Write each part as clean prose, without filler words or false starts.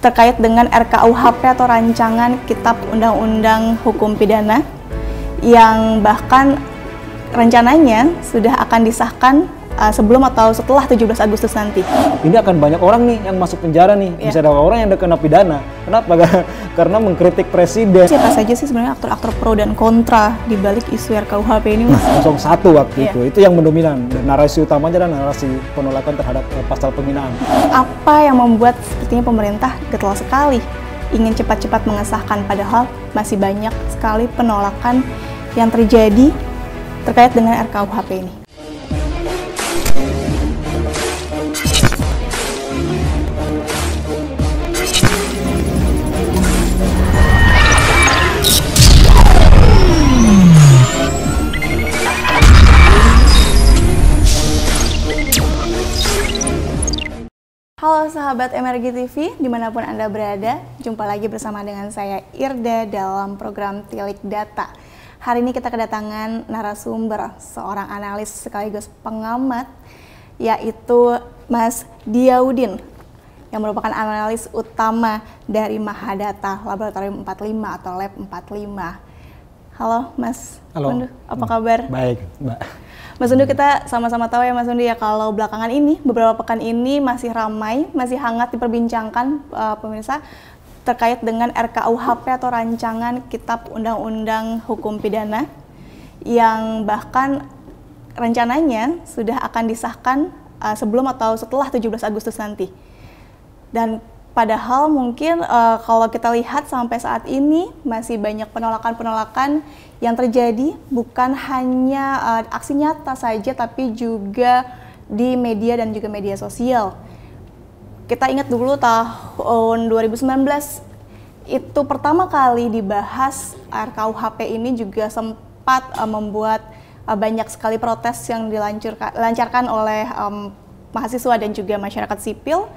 terkait dengan RKUHP atau Rancangan Kitab Undang-Undang Hukum Pidana yang bahkan rencananya sudah akan disahkan sebelum atau setelah 17 Agustus nanti. Ini akan banyak orang nih yang masuk penjara nih, bisa ada orang yang udah kena pidana. Kenapa? Karena mengkritik presiden. Siapa saja sih sebenarnya aktor-aktor pro dan kontra di balik isu RKUHP ini, Mas? 01 waktu itu yang mendominan. Dan narasi utamanya adalah narasi penolakan terhadap pasal penghinaan. Apa yang membuat sepertinya pemerintah getol sekali ingin cepat-cepat mengesahkan, padahal masih banyak sekali penolakan yang terjadi terkait dengan RKUHP ini? Halo sahabat MRG TV, dimanapun Anda berada, jumpa lagi bersama dengan saya Irda dalam program Tilik Data. Hari ini kita kedatangan narasumber, seorang analis sekaligus pengamat, yaitu Mas Diyaudin, yang merupakan analis utama dari Mahadata Laboratorium 45 atau Lab 45. Halo Mas Undu, apa kabar? Baik, Mbak. Mas Undu, kita sama-sama tahu ya Mas Undu ya, kalau belakangan ini, beberapa pekan ini masih ramai, masih hangat diperbincangkan pemirsa terkait dengan RKUHP atau Rancangan Kitab Undang-Undang Hukum Pidana yang bahkan rencananya sudah akan disahkan sebelum atau setelah 17 Agustus nanti. Dan padahal mungkin kalau kita lihat sampai saat ini masih banyak penolakan-penolakan yang terjadi, bukan hanya aksi nyata saja tapi juga di media dan juga media sosial. Kita ingat dulu tahun 2019 itu pertama kali dibahas RKUHP ini juga sempat membuat banyak sekali protes yang dilancarkan oleh mahasiswa dan juga masyarakat sipil.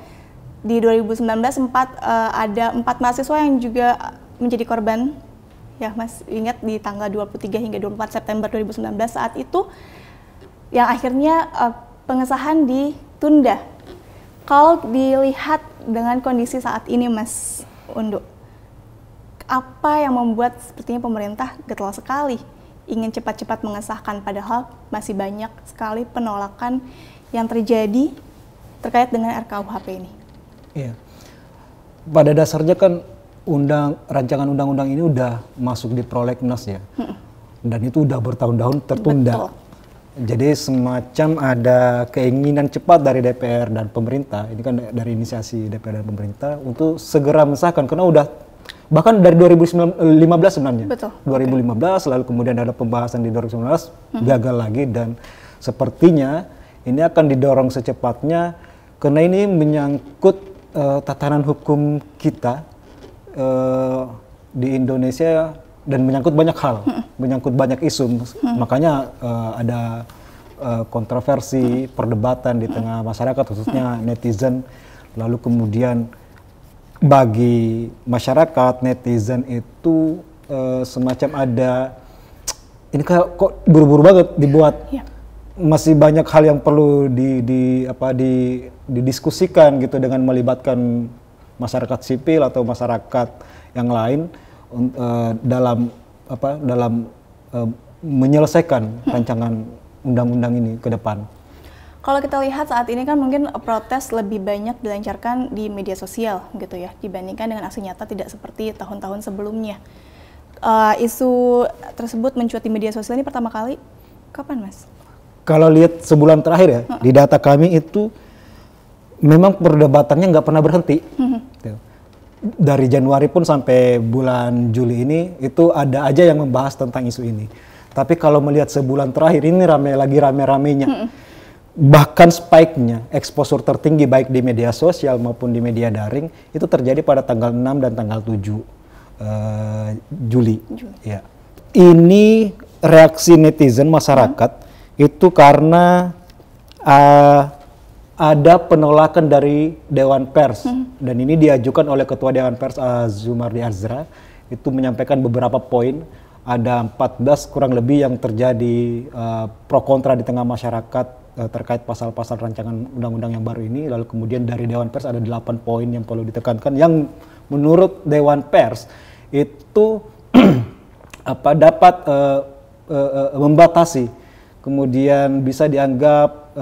Di 2019 sempat ada 4 mahasiswa yang juga menjadi korban. Ya Mas, ingat di tanggal 23 hingga 24 September 2019 saat itu yang akhirnya pengesahan ditunda. Kalau dilihat dengan kondisi saat ini Mas Undu, apa yang membuat sepertinya pemerintah getol sekali ingin cepat-cepat mengesahkan, padahal masih banyak sekali penolakan yang terjadi terkait dengan RKUHP ini? Iya, pada dasarnya kan rancangan undang-undang ini udah masuk di prolegnas ya, dan itu udah bertahun-tahun tertunda. Betul. Jadi semacam ada keinginan cepat dari DPR dan pemerintah, ini kan dari inisiasi DPR dan pemerintah untuk segera mensahkan, karena udah bahkan dari 2015 sebenarnya. Betul. 2015, lalu kemudian ada pembahasan di 2019, gagal lagi, dan sepertinya ini akan didorong secepatnya karena ini menyangkut tatanan hukum kita di Indonesia dan menyangkut banyak hal, menyangkut banyak isu. Makanya ada kontroversi, perdebatan di tengah masyarakat, khususnya netizen. Lalu kemudian bagi masyarakat, netizen itu semacam ada, ini kok buru-buru banget dibuat. Masih banyak hal yang perlu didiskusikan gitu dengan melibatkan masyarakat sipil atau masyarakat yang lain dalam menyelesaikan rancangan undang-undang ini ke depan. Kalau kita lihat saat ini kan mungkin protes lebih banyak dilancarkan di media sosial gitu ya, dibandingkan dengan aksi nyata tidak seperti tahun-tahun sebelumnya. Isu tersebut mencuat di media sosial ini pertama kali kapan Mas? Kalau lihat sebulan terakhir ya, di data kami itu memang perdebatannya nggak pernah berhenti. Dari Januari pun sampai bulan Juli ini, itu ada aja yang membahas tentang isu ini. Tapi kalau melihat sebulan terakhir ini rame-ramenya. Bahkan spike-nya, exposure tertinggi baik di media sosial maupun di media daring, itu terjadi pada tanggal 6 dan tanggal 7 Juli. Ya. Ini reaksi netizen masyarakat, itu karena ada penolakan dari Dewan Pers, dan ini diajukan oleh Ketua Dewan Pers Zumardi Azra, itu menyampaikan beberapa poin, ada 14 kurang lebih yang terjadi pro kontra di tengah masyarakat terkait pasal-pasal rancangan undang-undang yang baru ini. Lalu kemudian dari Dewan Pers ada 8 poin yang perlu ditekankan yang menurut Dewan Pers itu dapat membatasi, kemudian bisa dianggap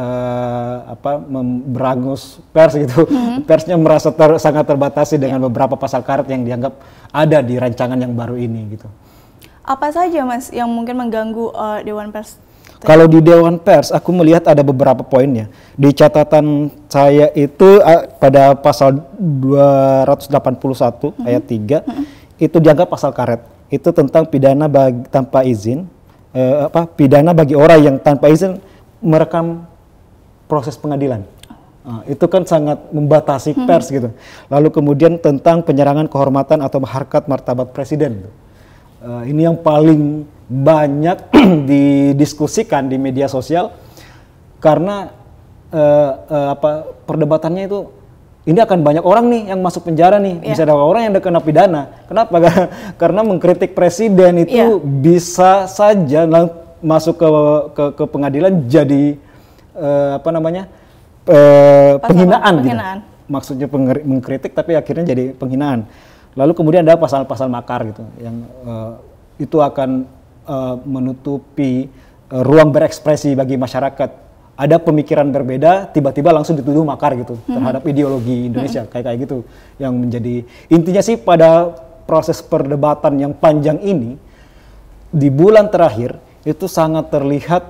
berangus pers gitu. Persnya merasa sangat terbatasi dengan beberapa pasal karet yang dianggap ada di rancangan yang baru ini gitu. Apa saja Mas yang mungkin mengganggu Dewan Pers? Kalau di Dewan Pers, aku melihat ada beberapa poinnya. Di catatan saya itu pada pasal 281 ayat 3 itu dianggap pasal karet. Itu tentang pidana tanpa izin, pidana bagi orang yang tanpa izin merekam proses pengadilan. Itu kan sangat membatasi pers gitu. Lalu kemudian tentang penyerangan kehormatan atau harkat martabat presiden. Ini yang paling banyak didiskusikan di media sosial karena perdebatannya itu ini akan banyak orang nih yang masuk penjara nih, bisa ada orang yang kena pidana. Kenapa? Karena mengkritik presiden itu bisa saja masuk ke pengadilan jadi penghinaan. Gitu. Maksudnya mengkritik tapi akhirnya jadi penghinaan. Lalu kemudian ada pasal-pasal makar gitu yang itu akan menutupi ruang berekspresi bagi masyarakat. Ada pemikiran berbeda, tiba-tiba langsung dituduh makar gitu terhadap ideologi Indonesia kayak gitu. Yang menjadi intinya sih pada proses perdebatan yang panjang ini di bulan terakhir itu sangat terlihat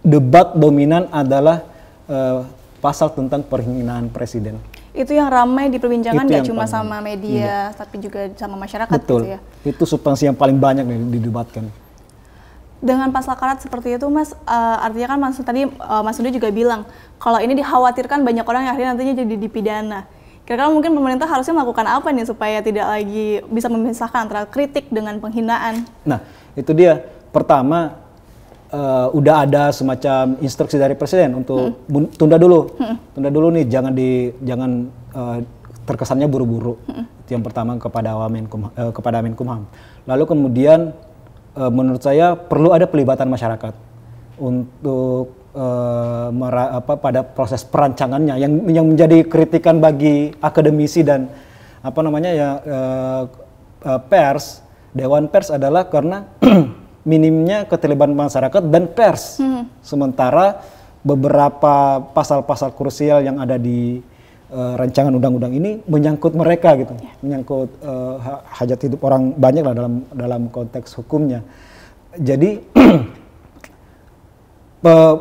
debat dominan adalah pasal tentang penghinaan presiden. Itu yang ramai diperbincangkan nggak cuma sama media, tapi juga sama masyarakat. Betul. Gitu ya. Itu substansi yang paling banyak didebatkan. Dengan pasal karet seperti itu, Mas, artinya kan Mas Sunda juga bilang kalau ini dikhawatirkan banyak orang yang akhirnya nantinya jadi dipidana. Kira-kira mungkin pemerintah harusnya melakukan apa nih supaya tidak lagi bisa memisahkan antara kritik dengan penghinaan? Nah, itu dia. Pertama, udah ada semacam instruksi dari presiden untuk tunda dulu nih, jangan terkesannya buru-buru. Itu yang pertama kepada Menkumham. Lalu kemudian menurut saya perlu ada pelibatan masyarakat untuk pada proses perancangannya yang menjadi kritikan bagi akademisi dan pers. Dewan Pers adalah karena minimnya keterlibatan masyarakat dan pers. Sementara beberapa pasal-pasal krusial yang ada di rancangan undang-undang ini menyangkut mereka gitu, menyangkut hajat hidup orang banyak lah dalam konteks hukumnya. Jadi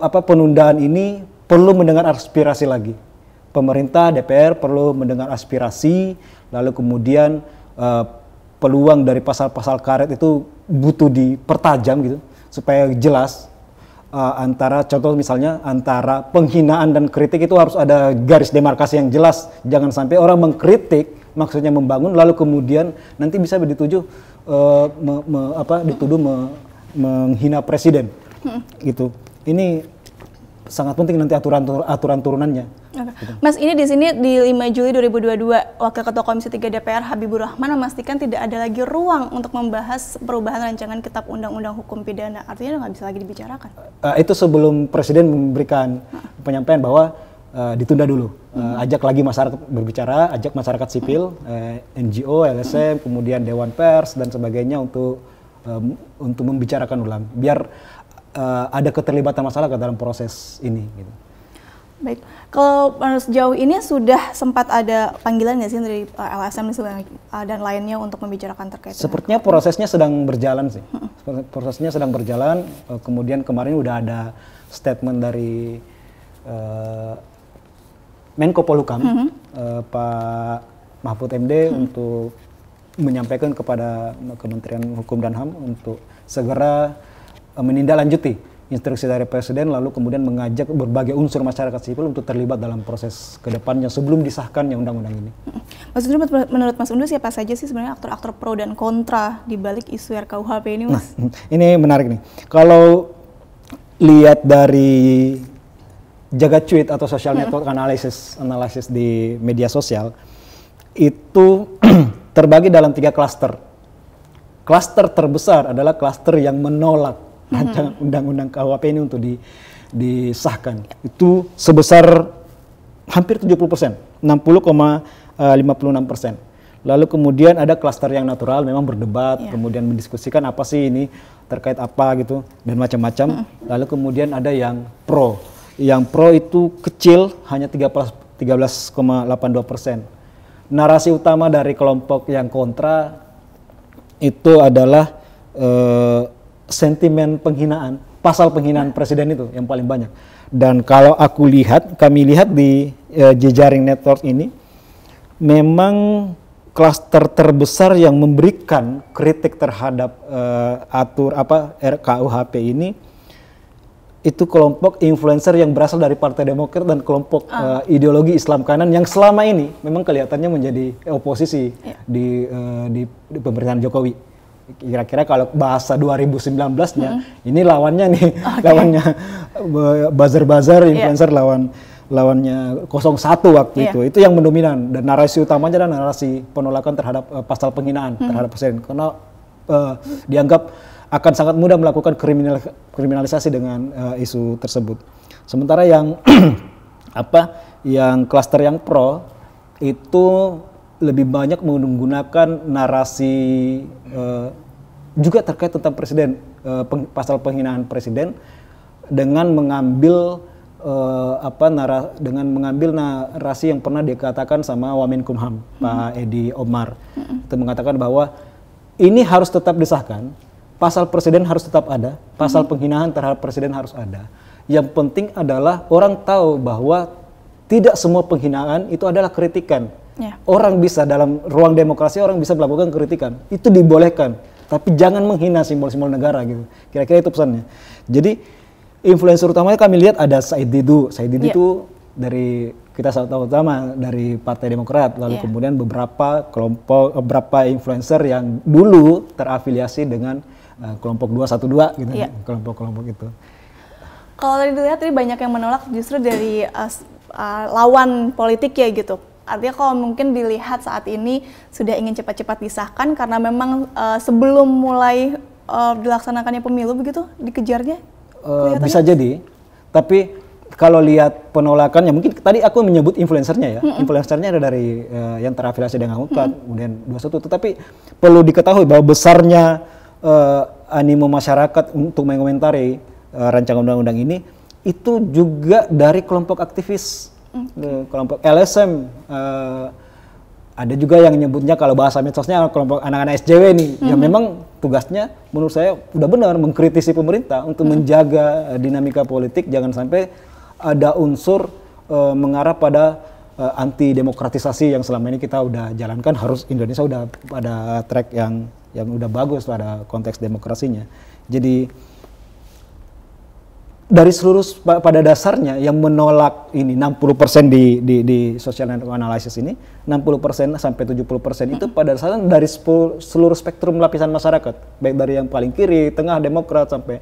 penundaan ini perlu mendengar aspirasi lagi. Pemerintah, DPR perlu mendengar aspirasi, lalu kemudian peluang dari pasal-pasal karet itu butuh dipertajam gitu supaya jelas antara contoh misalnya antara penghinaan dan kritik itu harus ada garis demarkasi yang jelas. Jangan sampai orang mengkritik maksudnya membangun lalu kemudian nanti bisa dituduh menghina presiden gitu. Ini sangat penting nanti aturan turunannya. Okay. Mas, ini di sini di 5 Juli 2022 Wakil Ketua Komisi 3 DPR Habibur Rahman memastikan tidak ada lagi ruang untuk membahas perubahan rancangan Kitab Undang-Undang Hukum Pidana. Artinya nggak bisa lagi dibicarakan. Itu sebelum Presiden memberikan penyampaian bahwa ditunda dulu. Ajak lagi masyarakat berbicara, ajak masyarakat sipil, NGO, LSM, kemudian Dewan Pers dan sebagainya untuk membicarakan ulang. Biar ada keterlibatan masyarakat dalam proses ini. Gitu. Baik, kalau sejauh ini sudah sempat ada panggilan nggak sih dari LSM dan lainnya untuk membicarakan terkait? Sepertinya prosesnya sedang berjalan sih. Prosesnya sedang berjalan. Kemudian kemarin udah ada statement dari Menko Polhukam, Pak Mahfud MD untuk menyampaikan kepada Kementerian Hukum dan HAM untuk segera menindaklanjuti instruksi dari Presiden, lalu kemudian mengajak berbagai unsur masyarakat sipil untuk terlibat dalam proses kedepannya sebelum disahkannya undang-undang ini. Mas Undu, menurut Mas Undu siapa saja sih sebenarnya aktor-aktor pro dan kontra di balik isu RKUHP ini, Mas? Nah, ini menarik nih. Kalau lihat dari jagat tweet atau social network analisis di media sosial, itu terbagi dalam 3 klaster. Klaster terbesar adalah klaster yang menolak rancangan undang-undang KUHP ini untuk disahkan. Itu sebesar hampir 70%, 60,56%. Lalu kemudian ada klaster yang natural, memang berdebat, kemudian mendiskusikan apa sih ini terkait apa gitu dan macam-macam. Lalu kemudian ada yang pro. Yang pro itu kecil, hanya 13,82%. Narasi utama dari kelompok yang kontra itu adalah sentimen penghinaan, pasal penghinaan presiden itu yang paling banyak. Dan kalau kami lihat di jejaring network ini, memang klaster terbesar yang memberikan kritik terhadap RKUHP ini itu kelompok influencer yang berasal dari Partai Demokrat dan kelompok ideologi Islam kanan yang selama ini memang kelihatannya menjadi oposisi di pemerintahan Jokowi. Kira-kira kalau bahasa 2019-nya ini lawannya nih, lawannya buzzer influencer lawannya 01 waktu itu yang mendominan, dan narasi utamanya adalah narasi penolakan terhadap pasal penghinaan terhadap presiden karena dianggap akan sangat mudah melakukan kriminalisasi dengan isu tersebut. Sementara yang yang klaster yang pro itu lebih banyak menggunakan narasi juga terkait tentang presiden, pasal penghinaan presiden dengan mengambil narasi yang pernah dikatakan sama Wamenkumham Pak Edi Omar. Itu mengatakan bahwa ini harus tetap disahkan, pasal presiden harus tetap ada, pasal penghinaan terhadap presiden harus ada. Yang penting adalah orang tahu bahwa tidak semua penghinaan itu adalah kritikan. Orang bisa dalam ruang demokrasi, orang bisa melakukan kritikan, itu dibolehkan, tapi jangan menghina simbol-simbol negara gitu. Kira-kira itu pesannya. Jadi influencer utamanya kami lihat ada Said Didu. Said Didu itu dari kita tahu utama dari Partai Demokrat, lalu kemudian beberapa influencer yang dulu terafiliasi dengan kelompok 212 gitu, kelompok-kelompok itu. Kalau tadi dilihat tadi banyak yang menolak justru dari lawan politik ya gitu. Artinya kalau mungkin dilihat saat ini sudah ingin cepat-cepat disahkan karena memang sebelum mulai dilaksanakannya pemilu begitu dikejarnya. Bisa jadi, tapi kalau lihat penolakannya, mungkin tadi aku menyebut influencernya ya, influencernya ada dari yang terafiliasi dengan UKAD, kemudian 21, tetapi perlu diketahui bahwa besarnya animo masyarakat untuk mengomentari rancangan undang-undang ini, itu juga dari kelompok aktivis, kelompok LSM, ada juga yang nyebutnya kalau bahasa medsosnya kelompok anak-anak SJW nih, yang memang tugasnya menurut saya udah benar mengkritisi pemerintah untuk menjaga dinamika politik, jangan sampai ada unsur mengarah pada anti demokratisasi yang selama ini kita udah jalankan. Harus Indonesia udah pada track yang udah bagus pada konteks demokrasinya. Jadi dari seluruh pada dasarnya yang menolak ini 60% di social network analysis ini, 60% sampai 70% itu pada dasarnya dari seluruh spektrum lapisan masyarakat, baik dari yang paling kiri, tengah Demokrat sampai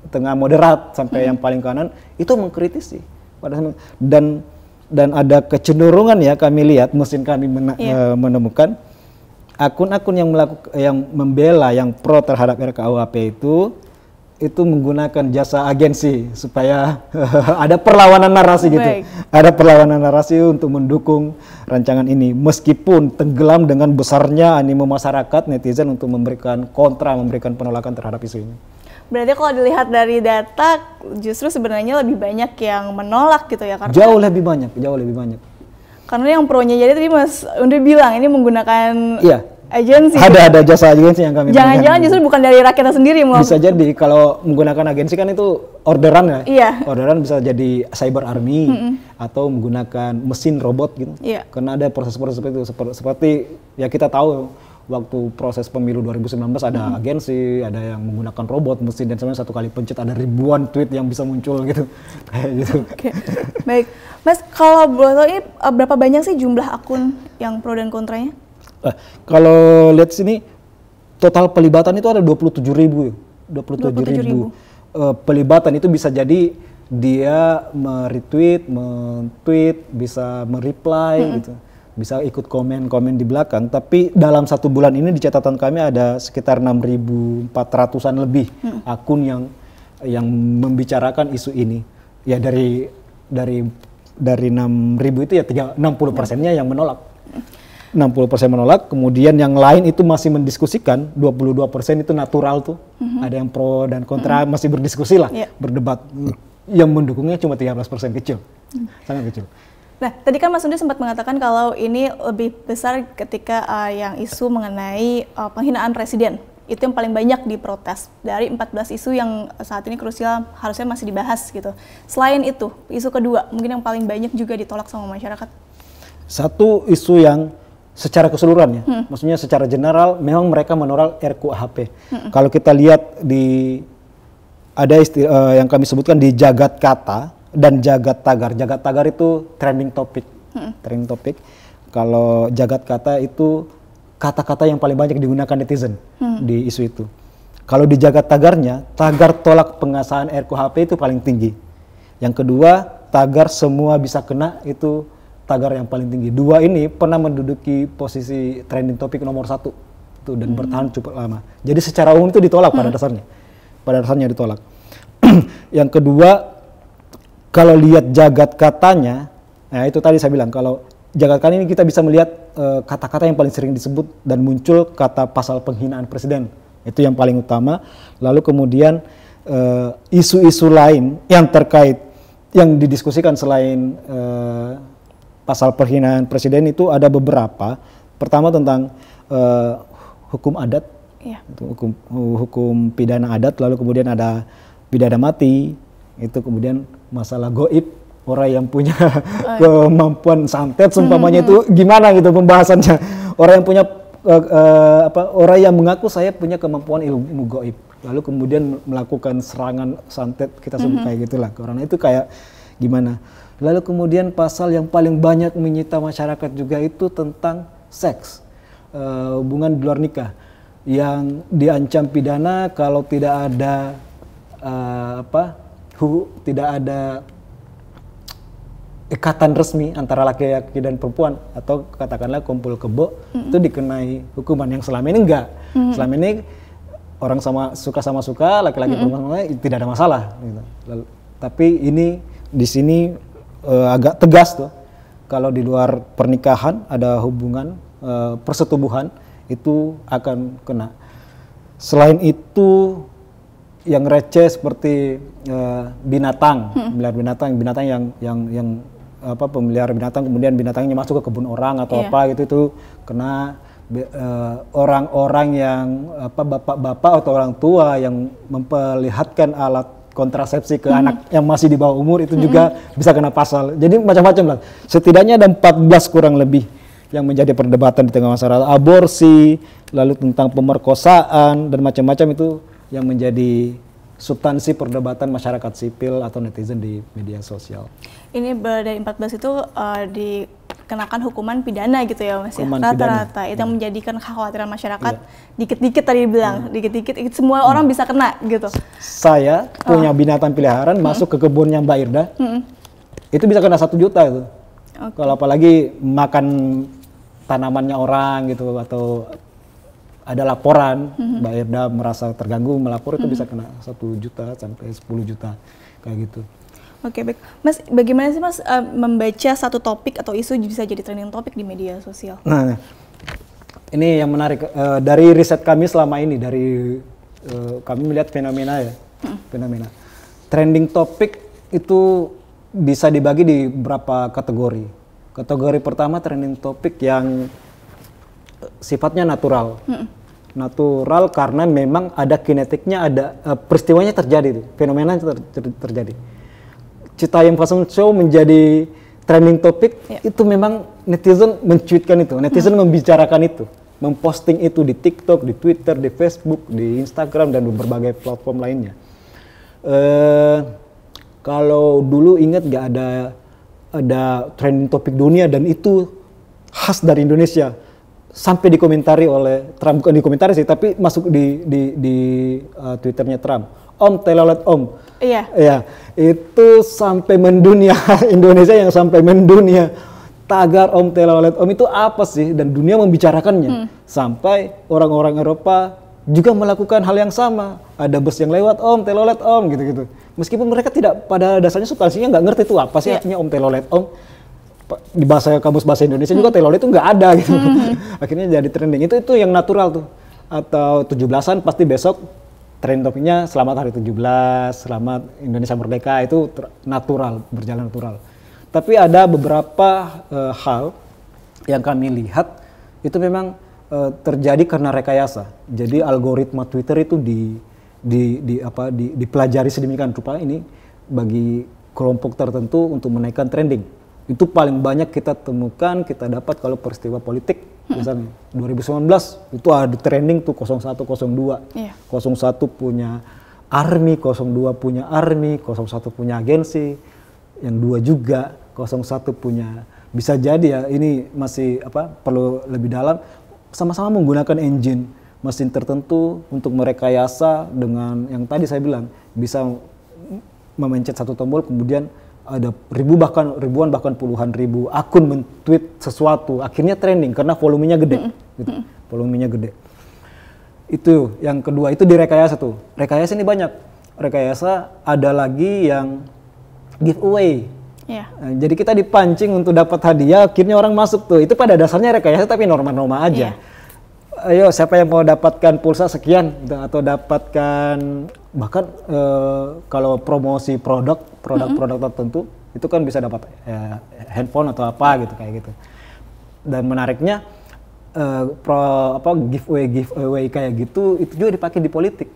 tengah moderat sampai yang paling kanan itu mengkritisi. Dan ada kecenderungan ya, kami lihat mesin kami menemukan akun-akun yang membela yang pro terhadap RKUHP itu menggunakan jasa agensi supaya ada perlawanan narasi gitu. Ada perlawanan narasi untuk mendukung rancangan ini meskipun tenggelam dengan besarnya animo masyarakat netizen untuk memberikan penolakan terhadap isu ini. Berarti kalau dilihat dari data justru sebenarnya lebih banyak yang menolak gitu ya, karena jauh lebih banyak. Karena yang pro-nya jadi tadi Mas Undri bilang ini menggunakan agensi. Ada jasa agensi yang kami. Jangan-jangan justru bukan dari rakyatnya sendiri. Bisa jadi kalau menggunakan agensi kan itu orderan ya. Orderan bisa jadi cyber army atau menggunakan mesin robot gitu. Karena ada proses-proses seperti itu. Seperti ya kita tahu waktu proses pemilu 2019 ada agensi, ada yang menggunakan robot, mesin, dan sebenarnya satu kali pencet ada ribuan tweet yang bisa muncul gitu. Kayak gitu. Baik. Mas, kalau boleh tahu ini berapa banyak sih jumlah akun yang pro dan kontranya? Kalau lihat sini total pelibatan itu ada 27.000. 27.000 pelibatan itu bisa jadi dia retweet, men-tweet, bisa mereply gitu. Bisa ikut komen di belakang, tapi dalam 1 bulan ini di catatan kami ada sekitar 6.400-an lebih akun yang yang membicarakan isu ini. Ya dari 6.000 itu ya 60%-nya yang menolak. 60% menolak, kemudian yang lain itu masih mendiskusikan, 22% itu natural tuh. Ada yang pro dan kontra, masih berdiskusi lah, berdebat. Yang mendukungnya cuma 13%, kecil. Sangat kecil. Nah, tadi kan Mas Undi sempat mengatakan kalau ini lebih besar ketika yang isu mengenai penghinaan presiden. Itu yang paling banyak diprotes dari 14 isu yang saat ini krusial harusnya masih dibahas gitu. Selain itu, isu kedua mungkin yang paling banyak juga ditolak sama masyarakat. Satu isu yang secara keseluruhan ya, maksudnya secara general memang mereka menolak RKUHP. Kalau kita lihat ada istilah yang kami sebutkan di Jagat Kata dan Jagat Tagar. Jagat Tagar itu trending topic, trending topic. Kalau Jagat Kata itu kata-kata yang paling banyak digunakan netizen di isu itu. Kalau di Jagat Tagarnya, tagar tolak pengesahan RKUHP itu paling tinggi. Yang kedua, tagar semua bisa kena itu tagar yang paling tinggi. Dua ini pernah menduduki posisi trending topik nomor 1 itu dan bertahan cukup lama. Jadi secara umum itu ditolak pada dasarnya. Pada dasarnya ditolak. Yang kedua, kalau lihat Jagat Katanya, nah itu tadi saya bilang kalau Jagat Kata ini kita bisa melihat kata-kata yang paling sering disebut dan muncul kata pasal penghinaan presiden. Itu yang paling utama. Lalu kemudian isu-isu lain yang terkait yang didiskusikan selain pasal penghinaan presiden itu ada beberapa. Pertama tentang hukum adat, hukum pidana adat, lalu kemudian ada pidana mati, itu kemudian masalah goib, orang yang punya kemampuan santet, seumpamanya itu gimana gitu pembahasannya. Orang yang punya orang yang mengaku saya punya kemampuan ilmu goib, lalu kemudian melakukan serangan santet, kita sebut kayak gitulah. Karena itu kayak gimana. Lalu kemudian pasal yang paling banyak menyita masyarakat juga itu tentang seks, hubungan di luar nikah, yang diancam pidana kalau tidak ada tidak ada ikatan resmi antara laki-laki dan perempuan, atau katakanlah kumpul kebo, itu dikenai hukuman yang selama ini enggak. Selama ini orang suka, laki-laki perempuan tidak ada masalah. Gitu. Tapi ini di sini agak tegas tuh, kalau di luar pernikahan ada hubungan persetubuhan itu akan kena. Selain itu yang receh seperti binatang, binatang yang pemelihara binatang, kemudian binatangnya masuk ke kebun orang atau apa gitu, itu kena. Orang-orang yang bapak-bapak atau orang tua yang memperlihatkan alat kontrasepsi ke anak yang masih di bawah umur itu juga bisa kena pasal. Jadi macam-macam lah. Setidaknya ada 14 kurang lebih yang menjadi perdebatan di tengah masyarakat. Aborsi, lalu tentang pemerkosaan dan macam-macam itu yang menjadi substansi perdebatan masyarakat sipil atau netizen di media sosial. Ini dari 14 itu dikenakan hukuman pidana gitu ya Mas ya, rata-rata. Itu yang menjadikan kekhawatiran masyarakat dikit-dikit tadi bilang, dikit-dikit semua orang bisa kena gitu. Saya punya binatang peliharaan masuk ke kebunnya Mbak Irda, itu bisa kena 1 juta itu. Kalau apalagi makan tanamannya orang gitu, atau ada laporan Mbak Irda merasa terganggu melapor, itu bisa kena 1 juta sampai 10 juta kayak gitu. Oke, baik. Mas, bagaimana sih Mas membaca satu topik atau isu bisa jadi trending topik di media sosial? Nah, ini yang menarik. Dari riset kami selama ini, dari kami melihat fenomena ya, fenomena. Trending topik itu bisa dibagi di beberapa kategori. Kategori pertama trending topik yang sifatnya natural. Natural karena memang ada kinetiknya, ada peristiwanya terjadi, fenomenanya terjadi. Citayam Fashion Show menjadi trending topik, itu memang netizen mencuitkan itu, netizen membicarakan itu, memposting itu di TikTok, di Twitter, di Facebook, di Instagram, dan berbagai platform lainnya. Kalau dulu ingat nggak ada trending topik dunia dan itu khas dari Indonesia, sampai dikomentari oleh Trump, bukan dikomentari sih, tapi masuk di Twitternya Trump. Om telolet om. Iya. Ya, itu sampai mendunia. Indonesia yang sampai mendunia. Tagar om telolet om itu apa sih? Dan dunia membicarakannya. Sampai orang-orang Eropa juga melakukan hal yang sama. Ada bus yang lewat, om, telolet om, gitu-gitu. Meskipun mereka tidak, pada dasarnya substansinya nggak ngerti itu apa sih artinya om, telolet om. Di kamus bahasa Indonesia juga telolet itu nggak ada gitu. Akhirnya jadi trending. Itu yang natural tuh. Atau 17-an pasti besok trending topiknya selamat hari 17, selamat Indonesia Merdeka, itu natural, berjalan natural. Tapi ada beberapa hal yang kami lihat itu memang terjadi karena rekayasa. Jadi algoritma Twitter itu dipelajari sedemikian rupa ini bagi kelompok tertentu untuk menaikkan trending. Itu paling banyak kita temukan, kita dapat kalau peristiwa politik. Misalnya 2019 itu ada trending tuh 01, 02. 01 punya army, 02 punya army, 01 punya agensi, yang 2 juga, 01 punya, bisa jadi ya ini masih perlu lebih dalam, sama-sama menggunakan engine mesin tertentu untuk merekayasa dengan yang tadi saya bilang, bisa memencet satu tombol kemudian ada ribuan bahkan puluhan ribu akun men-tweet sesuatu, akhirnya trending karena volumenya gede. Gitu. Volumenya gede. Itu yang kedua, itu direkayasa tuh. Rekayasa ini banyak. Rekayasa ada lagi yang giveaway. Jadi kita dipancing untuk dapat hadiah, akhirnya orang masuk tuh. Itu pada dasarnya rekayasa tapi normal-normal aja. Ayo siapa yang mau dapatkan pulsa sekian atau dapatkan bahkan kalau promosi produk tertentu itu kan bisa dapat handphone atau apa gitu kayak gitu. Dan menariknya giveaway kayak gitu itu juga dipakai di politik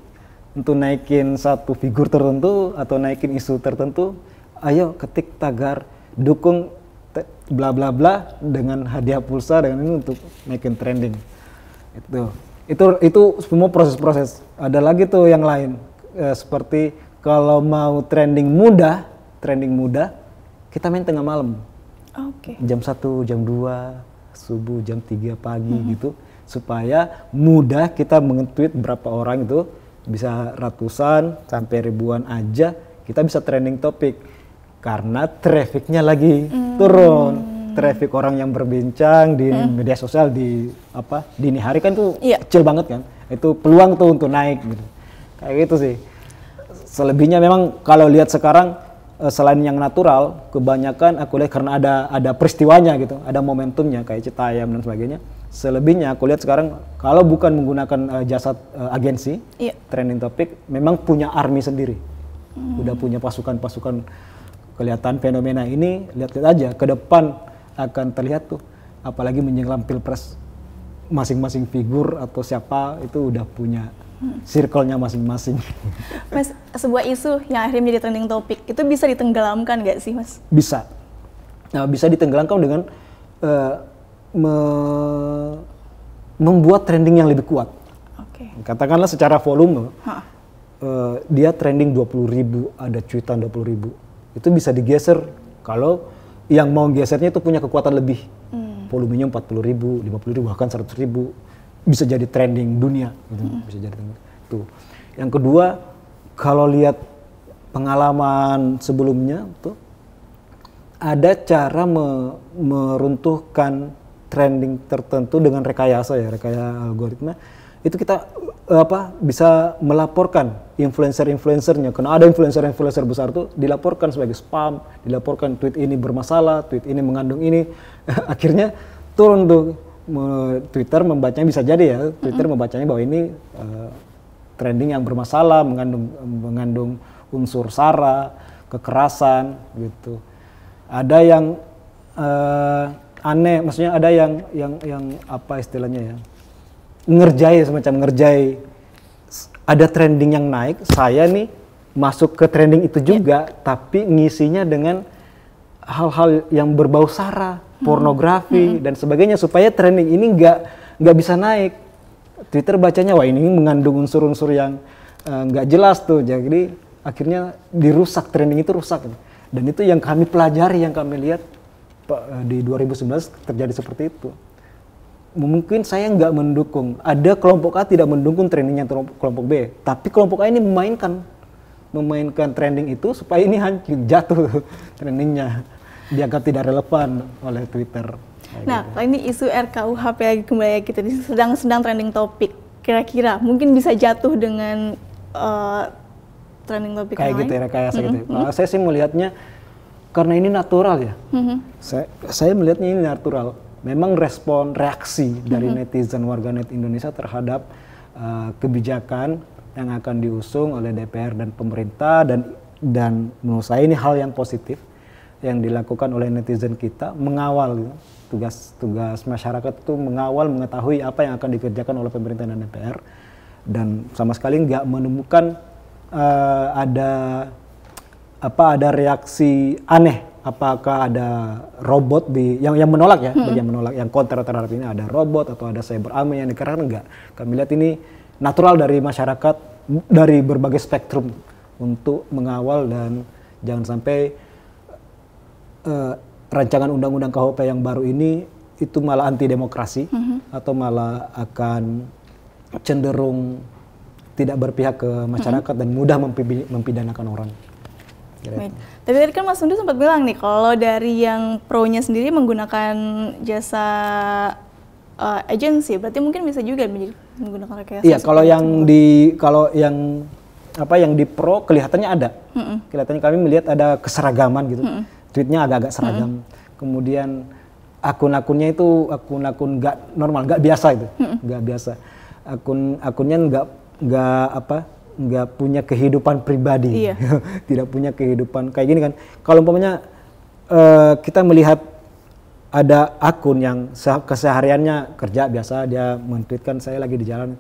untuk naikin satu figur tertentu atau naikin isu tertentu. Ayo ketik tagar dukung bla bla bla dengan hadiah pulsa dengan ini untuk naikin trending. Itu semua proses-proses. Ada lagi tuh yang lain seperti kalau mau trending mudah kita main tengah malam. Jam 1, jam 2, subuh, jam 3 pagi gitu supaya mudah kita nge-tweet berapa orang itu bisa ratusan sampai ribuan aja kita bisa trending topik karena trafficnya lagi turun. Traffic orang yang berbincang di media sosial di dini hari kan tuh kecil banget kan, itu peluang tuh untuk naik gitu, kayak gitu sih. Selebihnya memang kalau lihat sekarang selain yang natural, kebanyakan aku lihat karena ada peristiwanya gitu, ada momentumnya kayak Citayam dan sebagainya. Selebihnya aku lihat sekarang kalau bukan menggunakan jasa agensi, trending topik memang punya army sendiri, udah punya pasukan-pasukan. Kelihatan fenomena ini, lihat-lihat aja ke depan akan terlihat tuh, apalagi menjelang pilpres masing-masing figur atau siapa itu udah punya circle-nya masing-masing. Mas, sebuah isu yang akhirnya menjadi trending topik itu bisa ditenggelamkan nggak sih, Mas? Bisa. Nah, bisa ditenggelamkan dengan membuat trending yang lebih kuat. Katakanlah secara volume, dia trending 20.000, ada cuitan 20.000. Itu bisa digeser kalau yang mau gesernya itu punya kekuatan lebih. Volumenya 40.000, 50.000, bahkan 100.000. Bisa jadi trending dunia. Gitu. Bisa jadi tuh. Yang kedua, kalau lihat pengalaman sebelumnya tuh ada cara meruntuhkan trending tertentu dengan rekayasa algoritma. Itu kita bisa melaporkan influencer-influencernya, karena ada influencer besar tuh dilaporkan sebagai spam, dilaporkan tweet ini bermasalah, tweet ini mengandung ini. Akhirnya turun tuh Twitter membacanya, bisa jadi ya Twitter membacanya bahwa ini trending yang bermasalah, mengandung unsur sara, kekerasan gitu. Ada yang aneh, maksudnya ada yang apa istilahnya ya, semacam ngerjai. Ada trending yang naik, saya nih masuk ke trending itu juga, tapi ngisinya dengan hal-hal yang berbau sara, pornografi dan sebagainya, supaya trending ini nggak bisa naik. Twitter bacanya wah ini mengandung unsur-unsur yang nggak jelas tuh, jadi akhirnya dirusak, trending itu rusak. Dan itu yang kami pelajari, yang kami lihat di 2019 terjadi seperti itu. Mungkin saya nggak mendukung, ada kelompok A tidak mendukung trendingnya kelompok B, tapi kelompok A ini memainkan trending itu supaya ini jatuh trendingnya, dianggap tidak relevan oleh Twitter. Nah, gitu. Ini isu RKUHP lagi kembali kita sedang trending topik. kira-kira mungkin bisa jatuh dengan trending topik kayak yang gitu lain? ya, kayak gitu. Saya sih melihatnya karena ini natural ya. Saya melihatnya ini natural. Memang reaksi dari netizen warganet Indonesia terhadap kebijakan yang akan diusung oleh DPR dan pemerintah, dan menurut saya ini hal yang positif yang dilakukan oleh netizen kita, mengawal gitu. Tugas masyarakat itu mengawal, mengetahui apa yang akan dikerjakan oleh pemerintah dan DPR, dan sama sekali nggak menemukan ada reaksi aneh, apakah ada robot yang menolak ya, yang menolak, yang kontra terhadap ini, ada robot atau ada cyber army yang dikerahkan, enggak. Kami lihat ini natural dari masyarakat dari berbagai spektrum untuk mengawal, dan jangan sampai rancangan undang-undang KUHP yang baru ini itu malah anti demokrasi atau malah akan cenderung tidak berpihak ke masyarakat dan mudah mempidanakan orang. Baik. Tapi tadi kan Mas Undu sempat bilang nih, kalau dari yang pro-nya sendiri menggunakan jasa agensi, berarti mungkin bisa juga menggunakan rekayasa. Iya, kalau yang di pro kelihatannya ada. Kelihatannya kami melihat ada keseragaman gitu. Tweetnya agak-agak seragam. Kemudian akun-akunnya itu akun-akun nggak normal, nggak biasa itu, nggak biasa. Akunnya nggak punya kehidupan pribadi, tidak punya kehidupan kayak gini kan. Kalau umpamanya kita melihat ada akun yang kesehariannya kerja biasa, dia men-tweetkan saya lagi di jalan,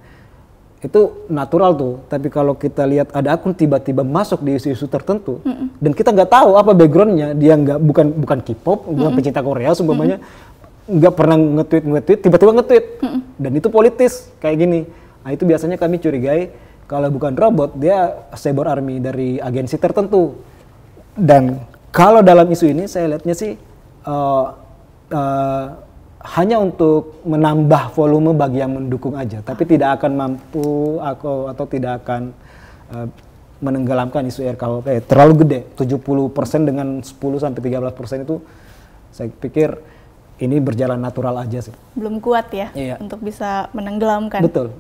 itu natural tuh. Tapi kalau kita lihat ada akun tiba-tiba masuk di isu-isu tertentu, dan kita nggak tahu apa backgroundnya, dia bukan K-pop, bukan pecinta Korea, semuanya nggak pernah nge-tweet, tiba-tiba nge-tweet, dan itu politis kayak gini. Nah itu biasanya kami curigai, kalau bukan robot, dia cyber army dari agensi tertentu. Dan kalau dalam isu ini saya lihatnya sih hanya untuk menambah volume bagi yang mendukung aja, tapi tidak akan mampu atau tidak akan menenggelamkan isu RKUHP. Terlalu gede, 70% dengan 10-13% itu saya pikir ini berjalan natural aja sih. Belum kuat ya, untuk bisa menenggelamkan. Betul.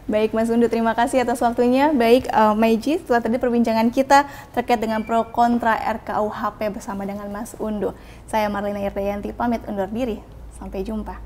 Baik Mas Undu, terima kasih atas waktunya. Baik Maiji, setelah tadi perbincangan kita terkait dengan pro kontra RKUHP bersama dengan Mas Undu. Saya Marlina Irdayanti pamit undur diri. Sampai jumpa.